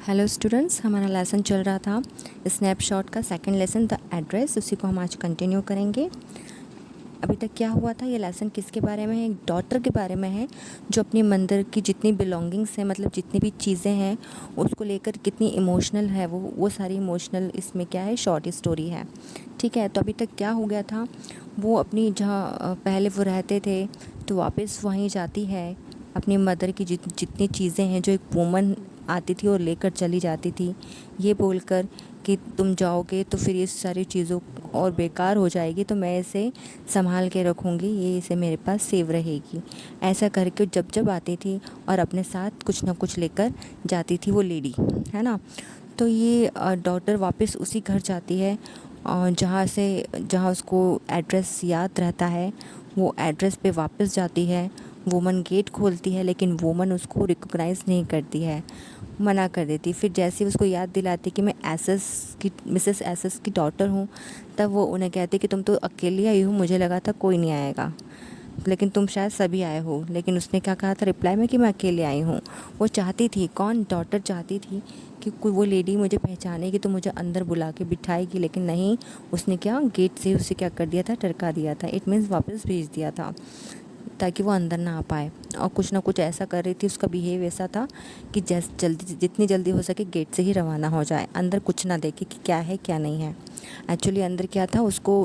Hello students, हमारा lesson चल रहा था स्नैपशॉट का सेकंड लेसन द एड्रेस। उसी को हम आज कंटिन्यू करेंगे। अभी तक क्या हुआ था, ये लेसन किसके बारे में है? एक डॉटर के बारे में है जो अपनी मंदिर की जितनी बिलोंगिंग्स हैं, मतलब जितनी भी चीज़ें हैं उसको लेकर कितनी इमोशनल है। वो सारी इमोशनल इसमें क्या है, शॉर्ट स्टोरी है। ठीक है, तो अभी तक क्या हो गया था, वो अपनी जहाँ पहले वो रहते थे तो वापस वहीं जाती है। अपनी मदर की जितनी चीज़ें हैं जो एक वूमन आती थी और लेकर चली जाती थी, ये बोलकर कि तुम जाओगे तो फिर ये सारी चीज़ों और बेकार हो जाएगी, तो मैं इसे संभाल के रखूँगी, ये इसे मेरे पास सेव रहेगी। ऐसा करके जब जब आती थी और अपने साथ कुछ ना कुछ लेकर जाती थी वो लेडी, है ना। तो ये डॉटर वापस उसी घर जाती है जहाँ उसको एड्रेस याद रहता है। वो एड्रेस पे वापस जाती है। वुमन गेट खोलती है लेकिन वुमन उसको रिकॉग्नाइज़ नहीं करती है, मना कर देती। फिर जैसे उसको याद दिलाती कि मैं मिसेस एसएस की डॉटर हूँ, तब वो उन्हें कहती कि तुम तो अकेली आई हो, मुझे लगा था कोई नहीं आएगा, लेकिन तुम शायद सभी आए हो। लेकिन उसने क्या कहा था रिप्लाई में कि मैं अकेले आई हूँ। वो चाहती थी, कौन, डॉटर चाहती थी कि कोई वो लेडी मुझे पहचानेगी तो मुझे अंदर बुला के बिठाएगी, लेकिन नहीं, उसने क्या गेट से उसे क्या कर दिया था, टरका दिया था। इट मीन्स वापस भेज दिया था ताकि वो अंदर ना आ पाए। और कुछ ना कुछ ऐसा कर रही थी, उसका बिहेव ऐसा था कि जितनी जल्दी हो सके गेट से ही रवाना हो जाए, अंदर कुछ ना देखे कि क्या है क्या नहीं है। एक्चुअली अंदर क्या था, उसको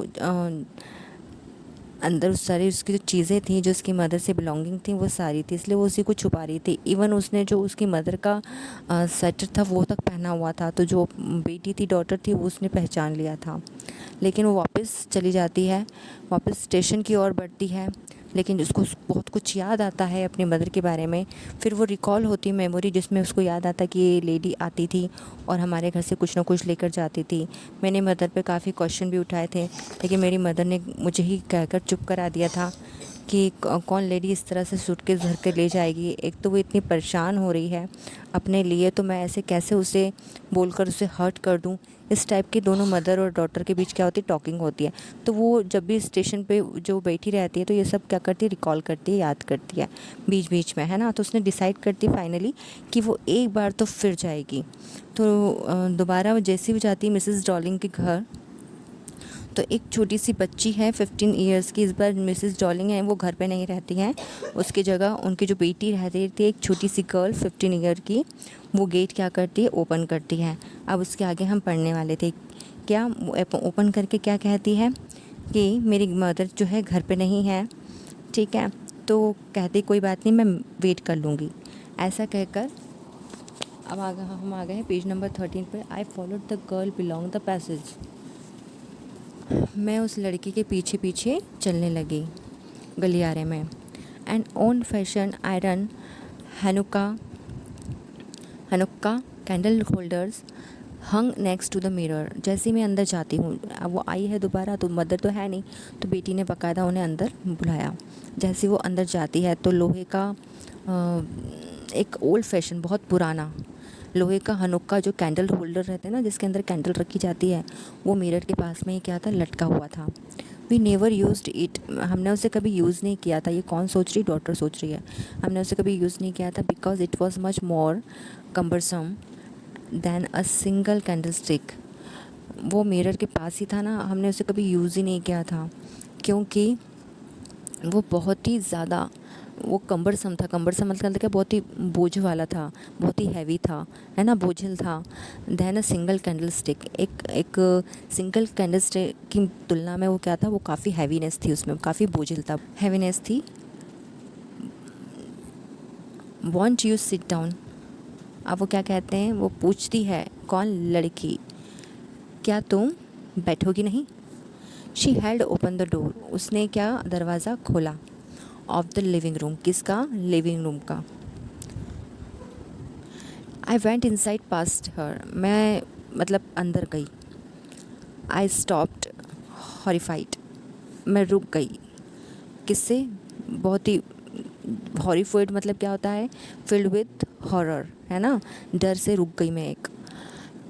अंदर उस सारी उसकी जो चीज़ें थी जो उसकी मदर से बिलोंगिंग थी वो सारी थी, इसलिए वो उसी को छुपा रही थी। इवन उसने जो उसकी मदर का स्वेटर था वो तक पहना हुआ था, तो जो बेटी थी, डॉटर थी, वो उसने पहचान लिया था। लेकिन वो वापस चली जाती है, वापस स्टेशन की ओर बढ़ती है, लेकिन उसको बहुत कुछ याद आता है अपनी मदर के बारे में। फिर वो रिकॉल होती मेमोरी जिसमें उसको याद आता कि ये लेडी आती थी और हमारे घर से कुछ ना कुछ लेकर जाती थी। मैंने मदर पे काफ़ी क्वेश्चन भी उठाए थे, लेकिन मेरी मदर ने मुझे ही कहकर चुप करा दिया था कि कौन लेडी इस तरह से सूटकेस भर कर ले जाएगी। एक तो वो इतनी परेशान हो रही है अपने लिए, तो मैं ऐसे कैसे उसे बोलकर उसे हर्ट कर दूं। इस टाइप की दोनों मदर और डॉटर के बीच क्या होती है, टॉकिंग होती है। तो वो जब भी स्टेशन पे जो बैठी रहती है तो ये सब क्या करती है, रिकॉल करती है, याद करती है बीच बीच में, है ना। तो उसने डिसाइड करती है फाइनली कि वो एक बार तो फिर जाएगी। तो दोबारा वो जैसे भी जाती है मिसेस डॉलिंग के घर, तो एक छोटी सी बच्ची है 15 इयर्स की। इस बार मिसेस डॉलिंग है वो घर पे नहीं रहती हैं, उसकी जगह उनकी जो बेटी रहती थी, एक छोटी सी गर्ल 15 ईयर की, वो गेट क्या करती है, ओपन करती है। अब उसके आगे हम पढ़ने वाले थे, क्या ओपन करके क्या कहती है कि मेरी मदर जो है घर पे नहीं है, ठीक है। तो कहती कोई बात नहीं, मैं वेट कर लूँगी। ऐसा कहकर अब हम आ गए हैं पेज नंबर 13 पर। I followed the girl belong the passage. मैं उस लड़की के पीछे पीछे चलने लगी गलियारे में। And own fashion iron Hanukkah Hanukkah candle holders hung next to the mirror. जैसे मैं अंदर जाती हूँ, अब वो आई है दोबारा, तो मदर तो है नहीं, तो बेटी ने बाकायदा उन्हें अंदर बुलाया। जैसे वो अंदर जाती है तो लोहे का एक ओल्ड फैशन, बहुत पुराना लोहे का हनुक्का, जो कैंडल होल्डर रहते हैं ना, जिसके अंदर कैंडल रखी जाती है, वो मिरर के पास में ही क्या था, लटका हुआ था। We never used it. हमने उसे कभी यूज़ नहीं किया था। ये कौन सोच रही, डॉटर सोच रही है। हमने उसे कभी यूज़ नहीं किया था because it was much more cumbersome then a single candle stick. वो मिरर के पास ही था ना, हमने उसे कभी यूज़ ही नहीं किया था क्योंकि वो बहुत ही ज़्यादा वो कम्बरसम था। कम्बरसम मतलब क्या, बहुत ही बोझ वाला था, बहुत ही हैवी था, है ना, बोझिल था। Then a single candlestick, एक सिंगल कैंडल स्टिक की तुलना में वो क्या था, वो काफ़ी हैवीनेस थी, उसमें काफ़ी बोझिल था, हैवीनेस थी। Want you sit down. अब वो क्या कहते हैं, वो पूछती है, कौन, लड़की, क्या तुम बैठोगी नहीं। She held open the door. उसने क्या, दरवाज़ा खोला। ऑफ द लिविंग रूम, किसका, लिविंग रूम का। आई वेंट इनसाइड पास्ट हर, मैं मतलब अंदर गई। आई स्टॉप्ड हॉरिफाइड, मैं रुक गई। किससे, बहुत ही हॉरिफाइड मतलब क्या होता है, फिल्ड विद हॉरर, है ना, डर से रुक गई मैं एक।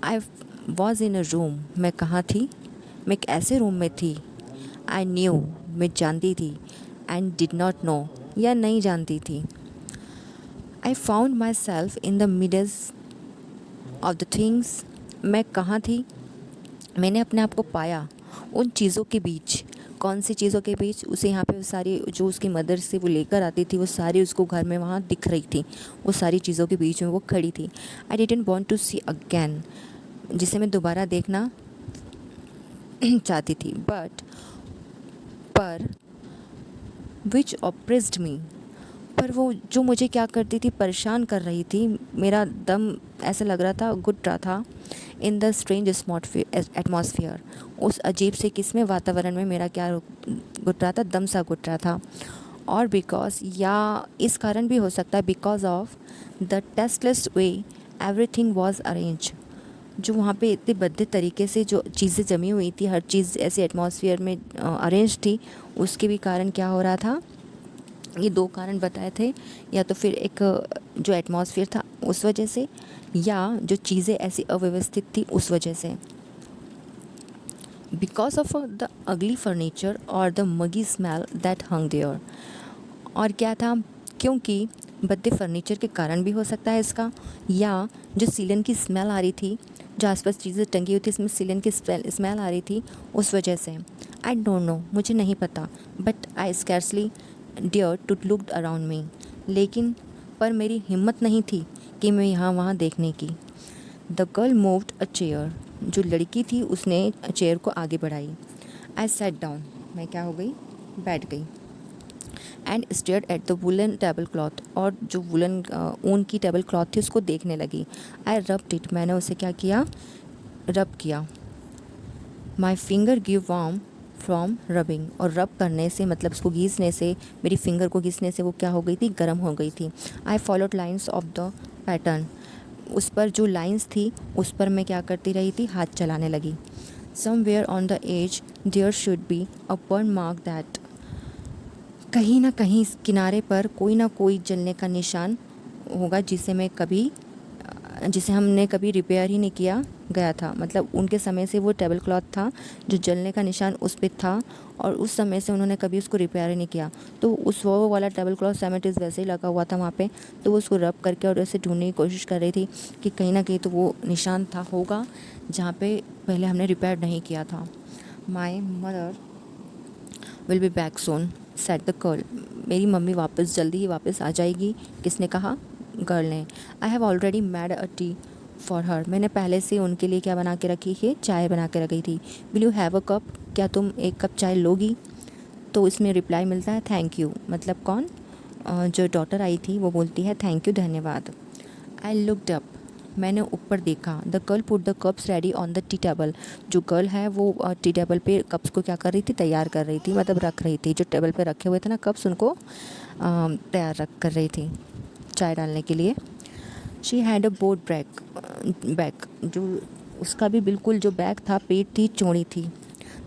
I was in a room, मैं कहाँ थी, मैं एक ऐसे रूम में थी। आई न्यू, मैं जानती थी, एंड डिड नॉट नो, या नहीं जानती थी। I found my self in the of the things, मैं कहाँ थी, मैंने अपने आप को पाया उन चीज़ों के बीच। कौन सी चीज़ों के बीच? उसे यहाँ पे वो सारी जो उसकी मदर से वो लेकर आती थी वो सारी उसको घर में वहाँ दिख रही थी, वो सारी चीज़ों के बीच में वो खड़ी थी। I didn't want to see again, जिसे मैं दोबारा देखना चाहती थी, पर विच ऑप्रेस्ड मी, पर वो जो मुझे क्या करती थी, परेशान कर रही थी। मेरा दम ऐसा लग रहा था घुट रहा था। इन द स्ट्रेंज एटमॉस्फेयर, उस अजीब से किस्में वातावरण में मेरा क्या घुट रहा था, दम सा घुट रहा था। और बिकॉज, या इस कारण भी हो सकता है, because of the tasteless way everything was arrange, जो वहाँ पे इतने भद्दे तरीके से जो चीज़ें जमी हुई थी, हर चीज़ ऐसे एटमॉस्फेयर में अरेंज थी, उसके भी कारण क्या हो रहा था। ये दो कारण बताए थे, या तो फिर एक जो एटमॉस्फेयर था उस वजह से, या जो चीज़ें ऐसी अव्यवस्थित थी उस वजह से। Because of the ugly furniture और the muggy smell that hung there, और क्या था, क्योंकि भद्दे फर्नीचर के कारण भी हो सकता है इसका, या जो सीलन की स्मेल आ रही थी, जो आसपास चीज़ें टंगी हुई थी इसमें सीलन की स्मेल आ रही थी उस वजह से। आई डोंट नो, मुझे नहीं पता, but I scarcely dare to look around me, लेकिन पर मेरी हिम्मत नहीं थी कि मैं यहाँ वहाँ देखने की। The girl moved a chair, जो लड़की थी उसने चेयर को आगे बढ़ाई। आई सैट डाउन, मैं क्या हो गई, बैठ गई। And stared at the woollen table cloth, और जो वुलन ऊन की टेबल क्लॉथ थी उसको देखने लगी। आई रब्ड इट, मैंने उसे क्या किया, रब किया। My finger give warm from rubbing, और रब करने से मतलब उसको घीसने से, मेरी फिंगर को घीसने से वो क्या हो गई थी, गर्म हो गई थी। I followed lines of the pattern, उस पर जो लाइन्स थी उस पर मैं क्या करती रही थी, हाथ चलाने लगी। Somewhere on the edge there should be a burn mark that, कहीं ना कहीं इस किनारे पर कोई ना कोई जलने का निशान होगा जिसे हमने कभी रिपेयर ही नहीं किया गया था। मतलब उनके समय से वो टेबल क्लॉथ था जो जलने का निशान उस पर था, और उस समय से उन्होंने कभी उसको रिपेयर ही नहीं किया। तो उस वो वाला टेबल क्लॉथ सेमेटिस वैसे ही लगा हुआ था वहाँ पे, तो वो उसको रब करके और ऐसे ढूंढने की कोशिश कर रही थी कि कहीं ना कहीं तो वो निशान था होगा जहाँ पे पहले हमने रिपेयर नहीं किया था। My mother will be back soon said the girl, मेरी मम्मी जल्दी ही वापस आ जाएगी। किसने कहा, गर्ल ने। I have already made a tea for her, मैंने पहले से उनके लिए क्या बना के रखी है, चाय बना के रखी थी। Will you have a cup, क्या तुम एक कप चाय लोगी? तो इसमें रिप्लाई मिलता है थैंक यू, मतलब कौन, जो डॉटर आई थी वो बोलती है थैंक यू, धन्यवाद। आई लुक्ड अप, मैंने ऊपर देखा। The girl put the cups ready on the tea table, जो गर्ल है वो टी टेबल पे कप्स को क्या कर रही थी, तैयार कर रही थी, मतलब रख रही थी। जो टेबल पे रखे हुए थे ना कप्स, उनको तैयार कर रही थी चाय डालने के लिए। She had a board bag, जो उसका भी बिल्कुल जो बैग था, पेट थी चौड़ी थी।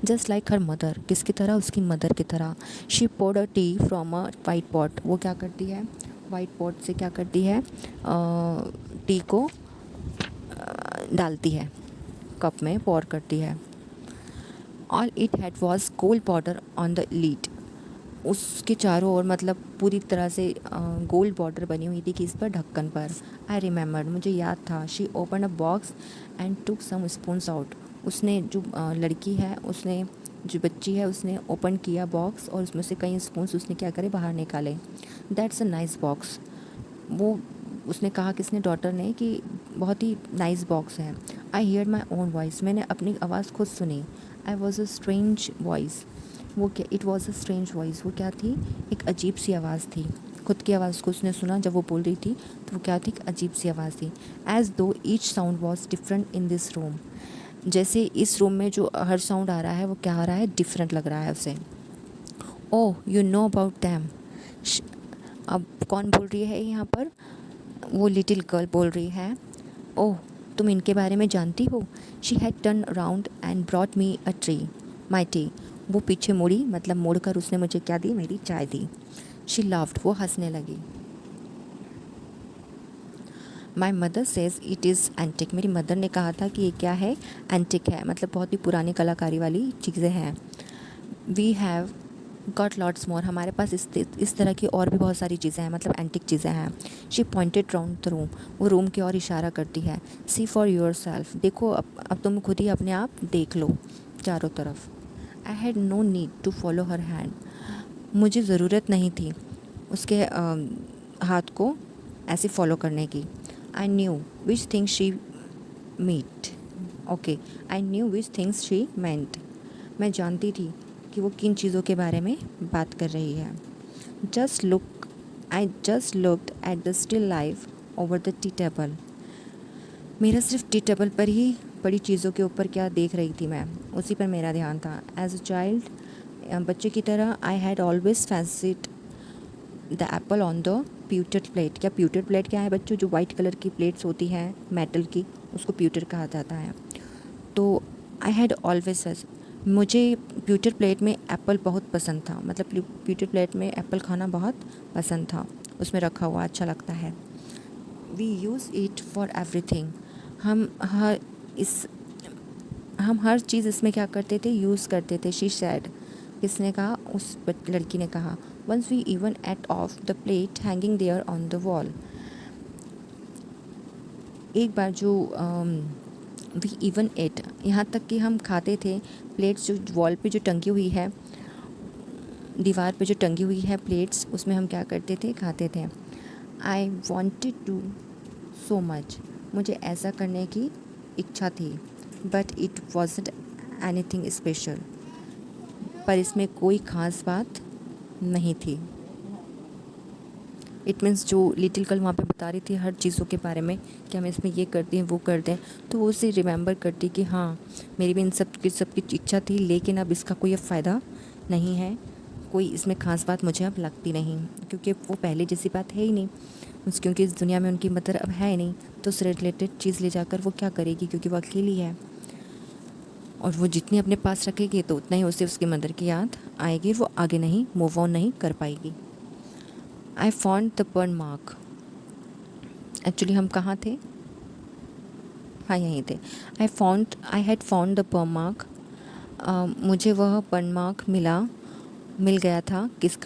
जस्ट लाइक हर मदर, किसकी तरह, उसकी मदर की तरह। She poured a tea from a white pot, वो क्या करती है, वाइट पॉट से क्या करती है, टी को डालती है, कप में पोर करती है। All it had was gold border on the lead, उसके चारों ओर मतलब पूरी तरह से गोल्ड बॉर्डर बनी हुई थी कि इस पर, ढक्कन पर। आई रिमेंबर्ड, मुझे याद था। She open a box and took some spoons out, उसने जो लड़की है, उसने जो बच्ची है, उसने ओपन किया बॉक्स और उसमें से कई स्पून्स उसने क्या करे, बाहर निकाले। दैट्स अ नाइस बॉक्स, वो उसने कहा, किसने, डॉटर ने, कि बहुत ही नाइस बॉक्स है। I hear my own voice, मैंने अपनी आवाज़ खुद सुनी। I was a strange voice, वो क्या, it was a strange voice, वो क्या थी, एक अजीब सी आवाज़ थी। खुद की आवाज़ को उसने सुना जब वो बोल रही थी, तो वो क्या थी, एक अजीब सी आवाज़ थी। एज दो each sound was different in this room, जैसे इस रूम में जो हर साउंड आ रहा है वो क्या आ रहा है, डिफरेंट लग रहा है उसे। Oh you know about them, अब कौन बोल रही है यहाँ पर, वो लिटिल गर्ल बोल रही है, ओह तुम इनके बारे में जानती हो। She had turn around and brought me a tree, my T, वो पीछे मुड़ी, मतलब मुड़कर उसने मुझे क्या दी, मेरी चाय दी। शी लाफ्ड, वो हंसने लगी। My mother says it is antique, मेरी मदर ने कहा था कि ये क्या है, एंटिक है, मतलब बहुत ही पुरानी कलाकारी वाली चीज़ें हैं। We have got lots more, हमारे पास इस तरह की और भी बहुत सारी चीज़ें हैं, मतलब एंटिक चीज़ें हैं। She pointed round the room, वो रूम की ओर इशारा करती है। सी फॉर योर सेल्फ, देखो अब तुम खुद ही अपने आप देख लो चारों तरफ। I had no need to follow her hand, मुझे ज़रूरत नहीं थी उसके हाथ को ऐसे फॉलो करने की। I knew which things she meet, okay, I knew which things she meant, मैं जानती थी कि वो किन चीज़ों के बारे में बात कर रही है। I just looked at the still life over the tea table, मेरा सिर्फ टी टेबल पर ही पड़ी चीज़ों के ऊपर क्या देख रही थी मैं, उसी पर मेरा ध्यान था। एज अ चाइल्ड, बच्चे की तरह, I had always fancied the apple on the pewter plate. क्या प्यूटेड प्लेट क्या है बच्चों? जो वाइट कलर की प्लेट्स होती हैं मेटल की, उसको प्यूटेड कहा जाता है। तो आई हैड ऑलवेज, मुझे प्यूटेड प्लेट में एप्पल बहुत पसंद था, मतलब प्यूटेड प्लेट में एप्पल खाना बहुत पसंद था, उसमें रखा हुआ अच्छा लगता है। We use it for everything, हम हर चीज़ इसमें क्या करते थे, यूज़ करते थे। शी सैड, किसने कहा? उस लड़की ने कहा। Once we even ate off the plate hanging there on the wall, एक बार जो वी इवन एट, यहाँ तक कि हम खाते थे प्लेट्स जो वॉल पे जो टंगी हुई है, दीवार पे जो टंगी हुई है प्लेट्स, उसमें हम क्या करते थे, खाते थे। I wanted to so much, मुझे ऐसा करने की इच्छा थी। But it wasn't anything special, पर इसमें कोई ख़ास बात नहीं थी। इट मीन्स जो लिटिल गर्ल वहाँ पे बता रही थी हर चीज़ों के बारे में कि हम इसमें ये करते हैं वो करते हैं, तो वो उसे रिमेंबर करती कि हाँ मेरी भी इन सब की इच्छा थी, लेकिन अब इसका कोई अब फ़ायदा नहीं है, कोई इसमें ख़ास बात मुझे अब लगती नहीं, क्योंकि वो पहले जैसी बात है ही नहीं, क्योंकि इस दुनिया में उनकी मदर अब है नहीं, तो उससे रिलेटेड चीज़ ले जाकर वो क्या करेगी, क्योंकि वो अकेली है, और वो जितनी अपने पास रखेगी तो उतना ही उसे उसकी मदर की याद आएगी, वो आगे नहीं मूव ऑन नहीं कर पाएगी। I found the burn mark, actually हम कहाँ थे, हाँ यहीं थे। I had found the burn mark, मुझे वह बर्न मार्क मिल गया था। किस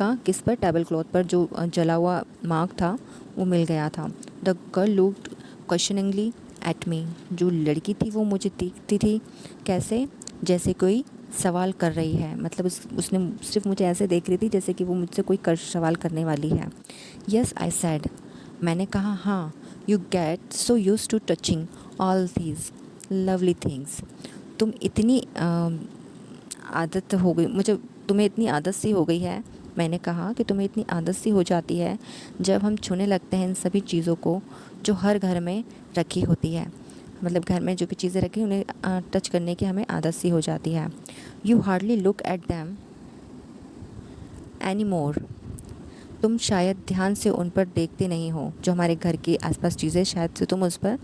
पर? टेबल क्लॉथ पर जो जला हुआ मार्क था वो मिल गया था। The girl looked questioningly at me, जो लड़की थी वो मुझे देखती थी कैसे, जैसे कोई सवाल कर रही है, मतलब उसने सिर्फ मुझे ऐसे देख रही थी जैसे कि वो मुझसे कोई सवाल करने वाली है। यस आई सैड, मैंने कहा हाँ। You get so used to touching all these lovely things, तुम इतनी आदत हो गई मुझे, तुम्हें इतनी आदत सी हो गई है, मैंने कहा कि तुम्हें इतनी आदत सी हो जाती है जब हम छूने लगते हैं इन सभी चीज़ों को जो हर घर में रखी होती है, मतलब घर में जो भी चीज़ें रखी उन्हें टच करने की हमें आदत सी हो जाती है। You hardly look at them any more, तुम शायद ध्यान से उन पर देखते नहीं हो, जो हमारे घर के आसपास चीज़ें शायद से तुम उस पर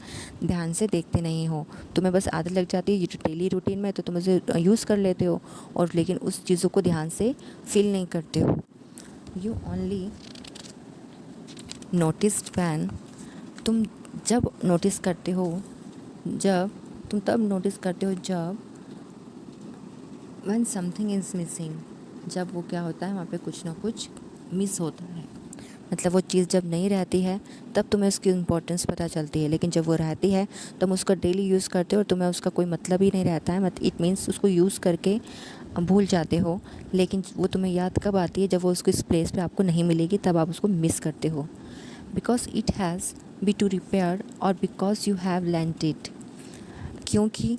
ध्यान से देखते नहीं हो, तुम्हें बस आदत लग जाती है ये डेली रूटीन में, तो तुम उसे यूज़ कर लेते हो, और लेकिन उस चीज़ों को ध्यान से फील नहीं करते हो। यू ओनली नोटिस्ड वैन, तुम जब नोटिस करते हो, तुम तब नोटिस करते हो जब व्हेन समथिंग इज़ मिसिंग, जब वो क्या होता है वहाँ पे कुछ ना कुछ मिस होता है, मतलब वो चीज़ जब नहीं रहती है तब तुम्हें उसकी इम्पोर्टेंस पता चलती है, लेकिन जब वो रहती है तुम उसका डेली यूज़ करते हो और तुम्हें उसका कोई मतलब ही नहीं रहता है, इट मीन्स उसको यूज़ करके भूल जाते हो, लेकिन वो तुम्हें याद कब आती है, जब वो उसको इस प्लेस पे आपको नहीं मिलेगी, तब आप उसको मिस करते हो। Because it has be to repair और because you have lent it, क्योंकि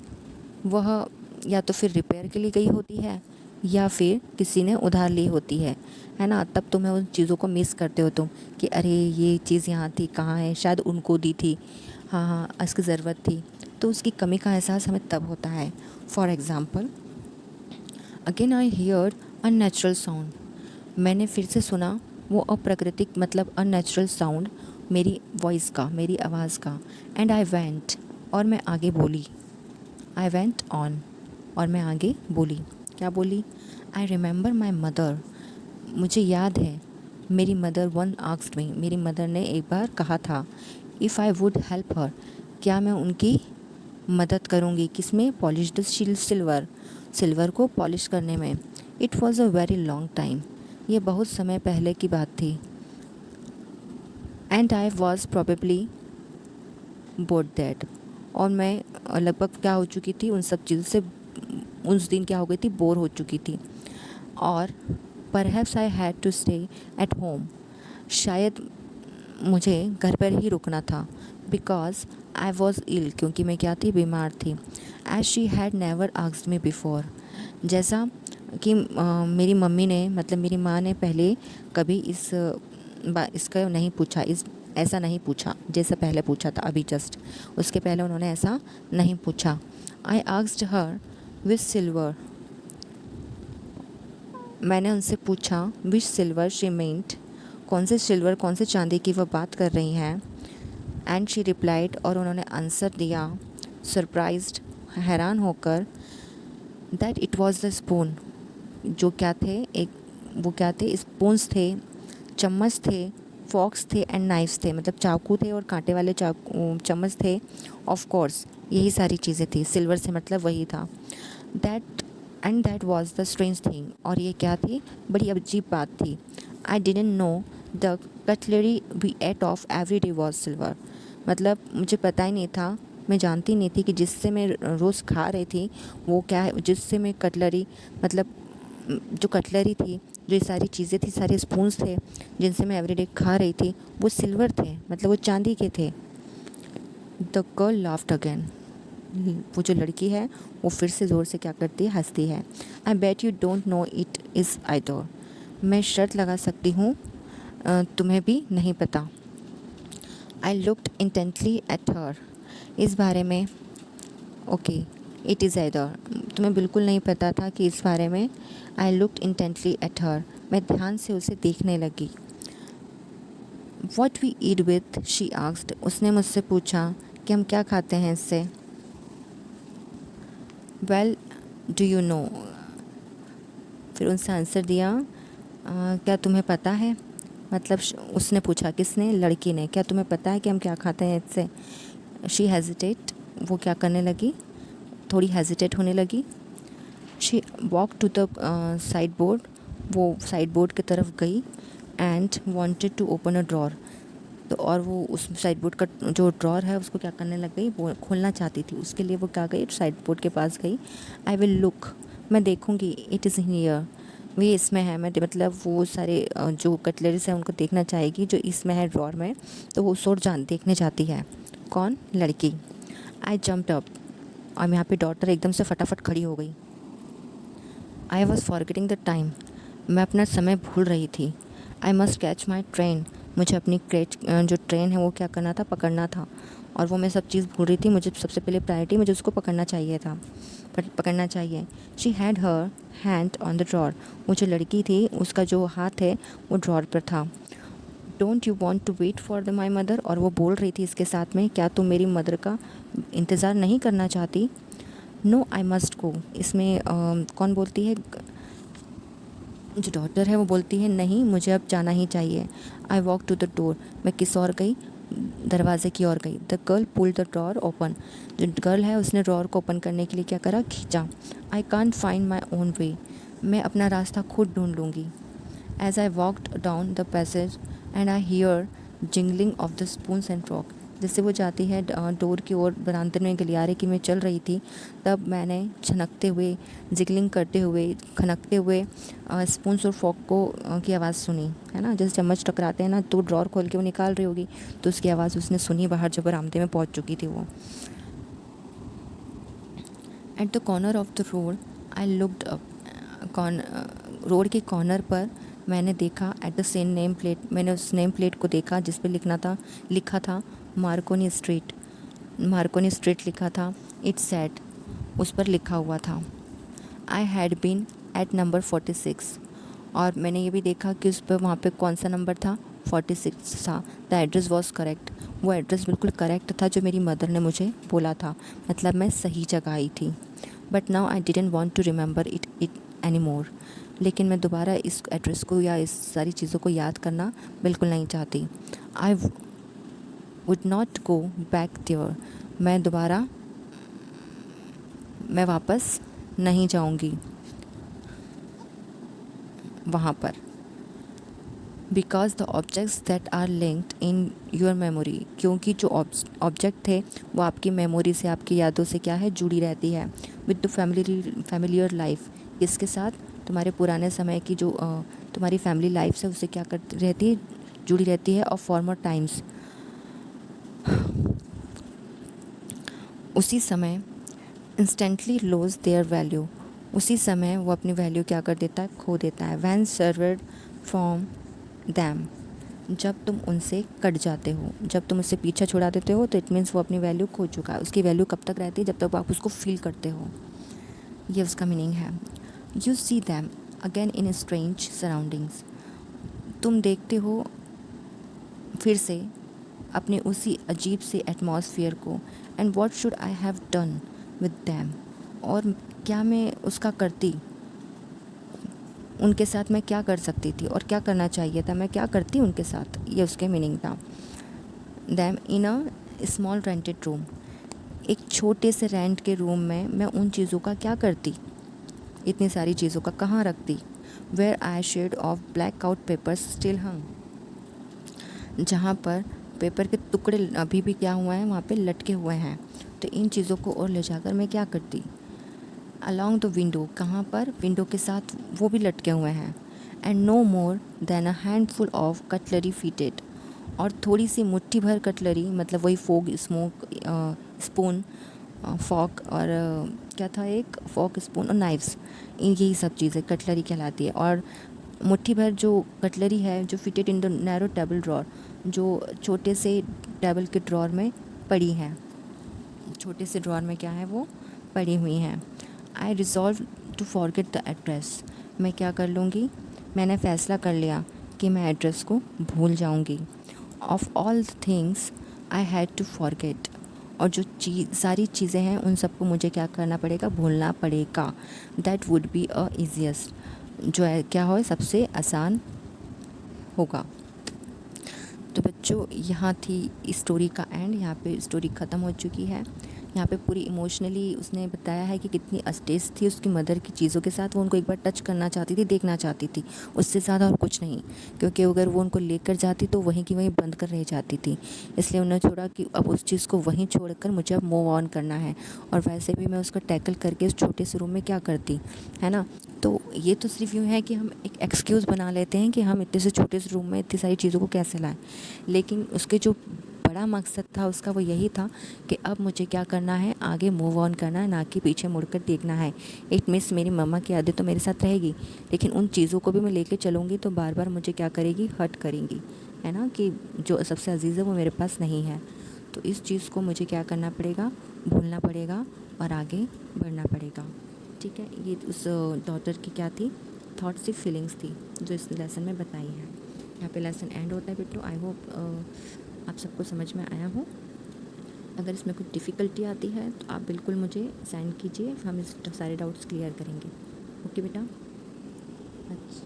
वह या तो फिर रिपेयर के लिए गई होती है या फिर किसी ने उधार ली होती है ना, तब तुम्हें उन चीज़ों को मिस करते हो तुम कि अरे ये चीज़ यहाँ थी, कहाँ है, शायद उनको दी थी, हाँ हाँ इसकी ज़रूरत थी, तो उसकी कमी का एहसास हमें तब होता है। For example, again I hear unnatural sound, मैंने फिर से सुना वो अप्राकृतिक मतलब अननेचुरल साउंड मेरी वॉइस का, मेरी आवाज़ का। एंड आई वेंट, और मैं आगे बोली, आई वेंट ऑन, और मैं आगे बोली, क्या बोली? आई रिमेंबर माई मदर, मुझे याद है मेरी मदर वन आस्क्ड मी, मेरी मदर ने एक बार कहा था, if I would help her, क्या मैं उनकी मदद करूँगी, किस में? पॉलिश द सिल्वर, सिल्वर को पॉलिश करने में। It was a very long time, ये बहुत समय पहले की बात थी। And I was probably board that, और मैं लगभग क्या हो चुकी थी, उन सब चीज़ों से उस दिन क्या हो गई थी, बोर हो चुकी थी। और perhaps I had to stay at home, शायद मुझे घर पर ही रुकना था। बिकॉज आई वॉज इल, क्योंकि मैं क्या थी, बीमार थी। As she had never asked me before, जैसा कि मेरी मम्मी ने, मतलब मेरी माँ ने पहले कभी इसका नहीं पूछा, ऐसा नहीं पूछा जैसा पहले पूछा था अभी जस्ट, उसके पहले उन्होंने ऐसा नहीं पूछा। I asked her which silver, मैंने उनसे पूछा विच सिल्वर शी मीन्ट, कौन से सिल्वर, कौन से चांदी की वो बात कर रही हैं। एंड शी रिप्लाइड, और उन्होंने आंसर दिया सरप्राइज्ड, हैरान होकर, that it was the spoon, जो क्या थे, वो क्या थे, स्पून्स थे, चम्मच थे, फॉक्स थे एंड नाइफ्स थे, मतलब चाकू थे और कांटे वाले चम्मच थे। ऑफ कोर्स यही सारी चीज़ें थी, सिल्वर से मतलब वही था। That was the strange thing, और ये क्या थी, बड़ी अजीब बात थी। I didn't know the cutlery we ate off every day was silver, मतलब मुझे पता ही नहीं था, मैं जानती नहीं थी कि जिससे मैं रोज़ खा रही थी वो क्या है, जिससे मैं कटलरी, मतलब जो कटलरी थी, जो ये सारी चीज़ें थी, सारे स्पून्स थे जिनसे मैं एवरीडे खा रही थी, वो सिल्वर थे, मतलब वो चांदी के थे। द गर्ल लाफ्ड अगेन, वो जो लड़की है वो फिर से ज़ोर से क्या करती है, हंसती है। I bet you don't know it is either, मैं शर्त लगा सकती हूँ तुम्हें भी नहीं पता। I looked intently at her, इस बारे में, ओके, इट इज़ आइदर, तुम्हें बिल्कुल नहीं पता था कि इस बारे में। I looked intently at her, मैं ध्यान से उसे देखने लगी। What we eat with, she asked, उसने मुझसे पूछा कि हम क्या खाते हैं इससे। वेल डू यू नो, फिर उनसे आंसर दिया, क्या तुम्हें पता है, मतलब उसने पूछा, किसने, लड़की ने, क्या तुम्हें पता है कि हम क्या खाते हैं इससे। शी हेजिटेट, वो क्या करने लगी, थोड़ी हेजिटेट होने लगी। She walk to the sideboard, वो साइड बोर्ड की तरफ गई। And wanted to open a drawer, तो और वो उस साइड बोर्ड का जो ड्रॉर है उसको क्या करने लग गई, वो खोलना चाहती थी, उसके लिए वो क्या गई, साइड बोर्ड के पास गई। आई विल लुक, मैं देखूँगी, इट इज़ हियर, वे इसमें है, मैं मतलब वो सारे जो कटलरीज हैं उनको देखना चाहेगी जो इसमें है ड्रॉर में, तो वो उस ओर देखने जाती है। कौन, लड़की। आई जम्प्ड अप, और यहाँ पे डॉटर एकदम से फटाफट खड़ी हो गई। I was forgetting the time, मैं अपना समय भूल रही थी। I must catch my train, मुझे अपनी जो ट्रेन है वो क्या करना था, पकड़ना था, और वो मैं सब चीज़ भूल रही थी, मुझे सबसे पहले प्रायोरिटी, मुझे उसको पकड़ना चाहिए था, पकड़ना चाहिए। She had her hand on the drawer, वो जो लड़की थी उसका जो हाथ है वो ड्रॉर पर था। Don't you want to wait for my mother, और वो बोल रही थी इसके साथ में, क्या तुम मेरी मदर का इंतज़ार नहीं करना चाहती। नो आई मस्ट गो, इसमें कौन बोलती है, जो डॉटर है वो बोलती है, नहीं मुझे अब जाना ही चाहिए। I walk to the door, मैं किस और गई, दरवाजे की ओर गई। The girl pull the drawer open, जो गर्ल है उसने ड्रॉर को ओपन करने के लिए क्या करा, खींचा। I can't find my own way, मैं अपना रास्ता खुद ढूंढ लूँगी। As I walked down the passage and I hear jingling of the spoons and fork, जैसे वो जाती है डोर की ओर, बरामदे में गलियारे की मैं चल रही थी, तब मैंने छनकते हुए, जिगलिंग करते हुए, खनकते हुए स्पून्स और फॉक को की आवाज़ सुनी, है ना, जैसे चम्मच टकराते हैं ना, तो ड्रॉर खोल के वो निकाल रही होगी, तो उसकी आवाज़ उसने सुनी बाहर, जब बरामदे में पहुंच चुकी थी वो। At the corner of the road I looked up, road के कॉर्नर पर मैंने देखा, at the same name plate, मैंने उस नेम प्लेट को देखा जिस पे लिखा था मार्कोनी स्ट्रीट लिखा था। इट सेड, उस पर लिखा हुआ था, I had been at number 46, और मैंने ये भी देखा कि उस पर वहाँ पे कौन सा नंबर था, 46 था। द एड्रेस वॉज करेक्ट, वो एड्रेस बिल्कुल करेक्ट था जो मेरी मदर ने मुझे बोला था, मतलब मैं सही जगह आई थी। But now I didn't want to remember it any more, लेकिन मैं दोबारा इस एड्रेस को या इस सारी चीज़ों को याद करना बिल्कुल नहीं चाहती। I would not go back there, मैं वापस नहीं जाऊंगी। वहाँ पर। Because the objects that are linked in your memory, क्योंकि जो ऑब्जेक्ट थे वो आपकी मेमोरी से, आपकी यादों से क्या है, जुड़ी रहती है। विद द फैमिलियर लाइफ, इसके साथ तुम्हारे पुराने समय की जो तुम्हारी फैमिली लाइफ है उससे क्या करती रहती है, जुड़ी रहती है। और फॉर्मर टाइम्स, उसी समय इंस्टेंटली लॉस देयर वैल्यू, उसी समय वो अपनी वैल्यू क्या कर देता है, खो देता है। वैन सर्वर्ड फ्रॉम दैम, जब तुम उनसे कट जाते हो, जब तुम उससे पीछा छुड़ा देते हो तो इट मीन्स वो अपनी वैल्यू खो चुका है। उसकी वैल्यू कब तक रहती है, जब तक आप उसको फील करते हो। ये उसका मीनिंग है। You see them again in strange surroundings, तुम देखते हो फिर से अपने उसी अजीब से एटमॉस्फेयर को। And what should I have done with them, और क्या मैं उसका करती, उनके साथ मैं क्या कर सकती थी और क्या करना चाहिए था, मैं क्या करती उनके साथ, ये उसके मीनिंग था। Them in a small rented room, एक छोटे से रेंट के रूम में मैं उन चीज़ों का क्या करती, इतनी सारी चीज़ों का कहाँ रखती। Where I shed of black out papers still hung, जहाँ पर पेपर के टुकड़े अभी भी क्या हुआ है, वहाँ पे लटके हुए हैं। तो इन चीज़ों को और ले जाकर मैं क्या करती। अलॉन्ग द विंडो, कहाँ पर, विंडो के साथ वो भी लटके हुए हैं। And no more than a handful of cutlery fitted, और थोड़ी सी मुट्ठी भर कटलरी, मतलब वही फोक, स्मोक, स्पून, फॉक और क्या था, एक फॉक, स्पून और नाइफ्स, यही सब चीज़ें कटलरी कहलाती है। और मुट्ठी भर जो कटलरी है जो fitted in the narrow table drawer, जो छोटे से टेबल के ड्रॉर में पड़ी हैं, छोटे से ड्रॉर में क्या है, वो पड़ी हुई हैं। I resolve to forget the address, मैं क्या कर लूँगी, मैंने फ़ैसला कर लिया कि मैं एड्रेस को भूल जाऊँगी। Of all things I had to forget, और जो सारी चीज़ें हैं उन सबको मुझे क्या करना पड़ेगा, भूलना पड़ेगा। That would be a easiest, जो है क्या हो, सबसे आसान होगा। तो बच्चों, यहाँ थी स्टोरी का एंड, यहाँ पे स्टोरी ख़त्म हो चुकी है। यहाँ पे पूरी इमोशनली उसने बताया है कि कितनी अटैच थी उसकी मदर की चीज़ों के साथ। वो उनको एक बार टच करना चाहती थी, देखना चाहती थी, उससे ज़्यादा और कुछ नहीं, क्योंकि अगर वो उनको लेकर जाती तो वहीं की वहीं बंद कर रह जाती थी। इसलिए उन्होंने छोड़ा कि अब उस चीज़ को वहीं छोड़कर मुझे अब मूव ऑन करना है। और वैसे भी मैं उसको टैकल करके उस छोटे से रूम में क्या करती, है ना। तो ये तो सिर्फ यूँ है कि हम एक एक्सक्यूज़ बना लेते हैं कि हम इतने से छोटे से रूम में इतनी सारी चीज़ों को कैसे लाएं, लेकिन उसके जो बड़ा मकसद था उसका वो यही था कि अब मुझे क्या करना है, आगे मूव ऑन करना है, ना कि पीछे मुड़कर देखना है। इट मीन्स मेरी मम्मा की यादें तो मेरे साथ रहेगी, लेकिन उन चीज़ों को भी मैं लेके चलूँगी तो बार बार मुझे क्या करेगी, हर्ट करेंगी, है ना, कि जो सबसे अजीज़ है वो मेरे पास नहीं है। तो इस चीज़ को मुझे क्या करना पड़ेगा, भूलना पड़ेगा और आगे बढ़ना पड़ेगा। ठीक है, ये उस डॉटर की क्या थी, थॉट्स थी, फीलिंग्स थी, जो इस लेसन में बताई है। यहाँ पे लेसन एंड होता है बेटो। आई होप आप सबको समझ में आया हो। अगर इसमें कुछ डिफ़िकल्टी आती है तो आप बिल्कुल मुझे सेंड कीजिए, हम इस सारे डाउट्स क्लियर करेंगे। ओके बेटा। अच्छा,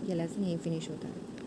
ये लेसन यहीं फिनिश होता है।